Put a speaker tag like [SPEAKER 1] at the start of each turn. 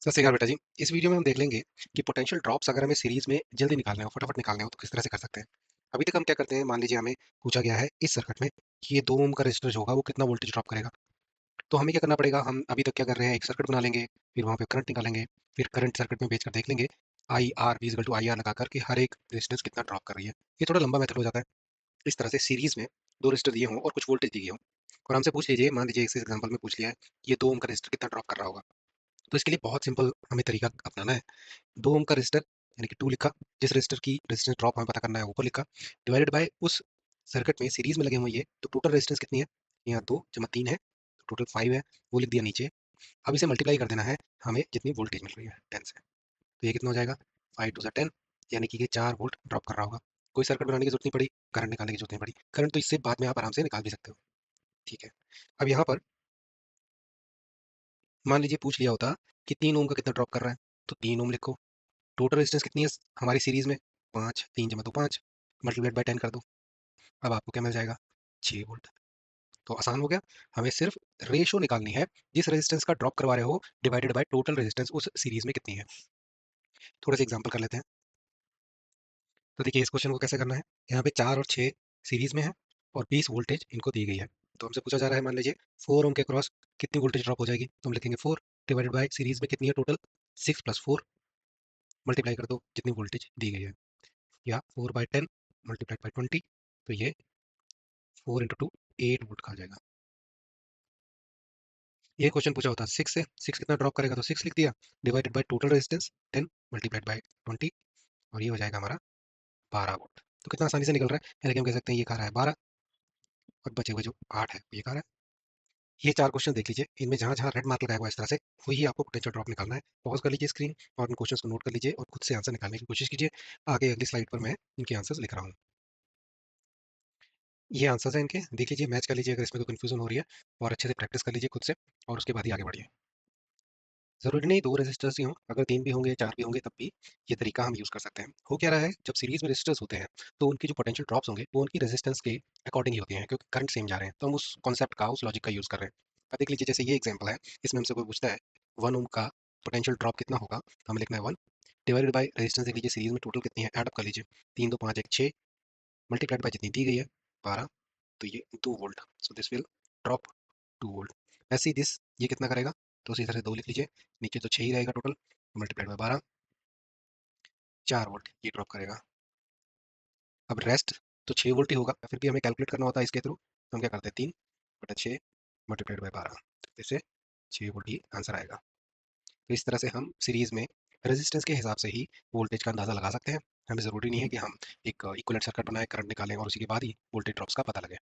[SPEAKER 1] सत श्री अकाल बेटा जी। इस वीडियो में हम देख लेंगे कि पोटेंशियल ड्रॉप्स अगर हमें सीरीज में जल्दी निकालने हो, फटाफट निकालने हो, तो किस तरह से कर सकते हैं। अभी तक हम क्या करते हैं, मान लीजिए हमें पूछा गया है इस सर्किट में कि ये 2 ओम का रेजिस्टर जो होगा वो कितना वोल्टेज ड्रॉप करेगा। तो हमें क्या करना पड़ेगा, हम अभी तक क्या कर रहे हैं, एक सर्किट बना लेंगे, फिर वहाँ पे करंट निकालेंगे, फिर करंट सर्किट में बेचकर देख लेंगे I R V equal to I R लगा कर कि हर एक रेजिस्टेंस कितना ड्रॉप कर रही है। ये थोड़ा लंबा मेथड हो जाता है। इस तरह से सीरीज में दो रेजिस्टर दिए हों और कुछ वोल्टेज दिए हों और हमसे पूछ लीजिए, मान लीजिए इस एग्जाम्पल में पूछ लिया है कि ये 2 ओम का रेजिस्टर कितना ड्रॉप कर रहा होगा। तो इसके लिए बहुत सिंपल हमें तरीका अपनाना है। 2 ओम का रेजिस्टर यानी कि 2 लिखा, जिस रेजिस्टर की रेजिस्टेंस ड्रॉप हमें पता करना है ऊपर लिखा, डिवाइडेड बाय उस सर्किट में सीरीज में लगे हुए ये, तो टोटल रेजिस्टेंस कितनी है, यहाँ 2 जमा 3 है, तो टोटल 5 है, वो लिख दिया नीचे। अब इसे मल्टीप्लाई कर देना है हमें जितनी वोल्टेज मिल रही है 10 से। तो ये कितना हो जाएगा, 5 टू 10, यानी कि ये 4 वोल्ट ड्रॉप कर रहा होगा। कोई सर्किट बनाने की जरूरत नहीं पड़ी, करंट निकालने की जरूरत नहीं पड़ी। करंट तो इससे बाद में आप आराम से निकाल भी सकते हो। ठीक है। अब यहाँ पर मान लीजिए पूछ लिया होता कि 3 ओम का कितना ड्रॉप कर रहा है, तो 3 ओम लिखो। टोटल रेजिस्टेंस कितनी है हमारी सीरीज में, 5, 3 जमा 2 5, मल्टीप्लाइड बाय 10 कर दो। अब आपको क्या मिल जाएगा, 6 वोल्ट। तो आसान हो गया। हमें सिर्फ रेशो निकालनी है, जिस रेजिस्टेंस का ड्रॉप करवा रहे हो डिवाइडेड बाय टोटल रेजिस्टेंस उस सीरीज में कितनी है। थोड़े से एग्जांपल कर लेते हैं। तो देखिए इस क्वेश्चन को कैसे करना है। यहाँ पे 4 और 6 सीरीज में है और 20 वोल्टेज इनको दी गई है। तो हमसे पूछा जा रहा है, मान लीजिए 4 ओम के क्रॉस कितनी वोल्टेज ड्रॉप हो जाएगी, तो हम लिखेंगे 4 डिवाइडेड बाय सीरीज में कितनी है टोटल, 6 प्लस 4, मल्टीप्लाई कर दो जितनी वोल्टेज दी गई है, या 4/10 मल्टीप्लाइड बाई 20, तो ये 4 इंटू 2 8 वोल्ट का आ जाएगा। ये क्वेश्चन पूछा होता है 6 से, 6 कितना ड्रॉप करेगा, तो 6 लिख दिया, divided by total resistance 10 multiplied by 20, और ये हो जाएगा हमारा 12 वोल्ट। तो कितना आसानी से निकल रहा है, यानी कि हम कह सकते हैं ये कह रहा है 12 और बचे हुए जो 8 है ये कह रहा है। ये 4 क्वेश्चन देख लीजिए, इनमें जहाँ जहाँ रेड मार्क लगाया हुआ है इस तरह से, वही आपको पोटेंशियल ड्रॉप निकालना है। पॉज कर लीजिए स्क्रीन और इन क्वेश्चंस को नोट कर लीजिए और खुद से आंसर निकालने की कोशिश कीजिए। आगे अगली स्लाइड पर मैं इनके आंसर्स लिख रहा हूँ। ये आंसर्स हैं इनके, देख लीजिए, मैच कर लीजिए अगर इसमें कोई कंफ्यूजन हो रही है, और अच्छे से प्रैक्टिस कर लीजिए खुद से, और उसके बाद ही आगे बढ़िए। ज़रूरी नहीं 2 रेज़िस्टर्स ही हों, अगर 3 भी होंगे, 4 भी होंगे, तब भी ये तरीका हम यूज़ कर सकते हैं। हो क्या रहा है, जब सीरीज़ में रेज़िस्टर्स होते हैं, तो उनकी जो पोटेंशियल ड्रॉप्स होंगे, वो उनकी रेज़िस्टेंस के अकॉर्डिंग ही होती हैं, क्योंकि करंट सेम जा रहे हैं। तो हम उस कॉन्सेप्ट का, उस लॉजिक का यूज़ कर रहे हैं। अब देख लीजिए, जैसे ये एग्ज़ाम्पल है, इसमें हमसे कोई पूछता है 1 ओम का पोटेंशियल ड्रॉप कितना होगा, तो हमें लिखना है 1 डिवाइडेड बाय रेज़िस्टेंस देख लीजिए सीरीज़ में टोटल कितनी है, ऐड अप कर लीजिए। 3 2 5 1 6 मल्टीप्लाइड बाय जितनी दी गई है 12, तो ये 2 volt. So this will drop 2 volt. ऐसे ही दिस ये कितना करेगा, तो उसी तरह से 2 लिख लीजिए, नीचे तो 6 ही रहेगा टोटल, मल्टीप्लाइड बाय 12, 4 वोल्ट ये ड्रॉप करेगा। अब रेस्ट तो 6 वोल्ट ही होगा, फिर भी हमें कैलकुलेट करना होता है इसके थ्रू, तो हम क्या करते हैं 3 बटा 6 मल्टीप्लाइड बाय 12, तो इससे 6 वोल्ट ही आंसर आएगा। तो इस तरह से हम सीरीज में रेजिस्टेंस के हिसाब से ही वोल्टेज का अंदाजा लगा सकते हैं। हमें ज़रूरी नहीं है कि हम एक इक्विवेलेंट सर्किट बनाए, करंट निकालें और उसी के बाद ही वोल्टेज ड्रॉप्स का पता लगे।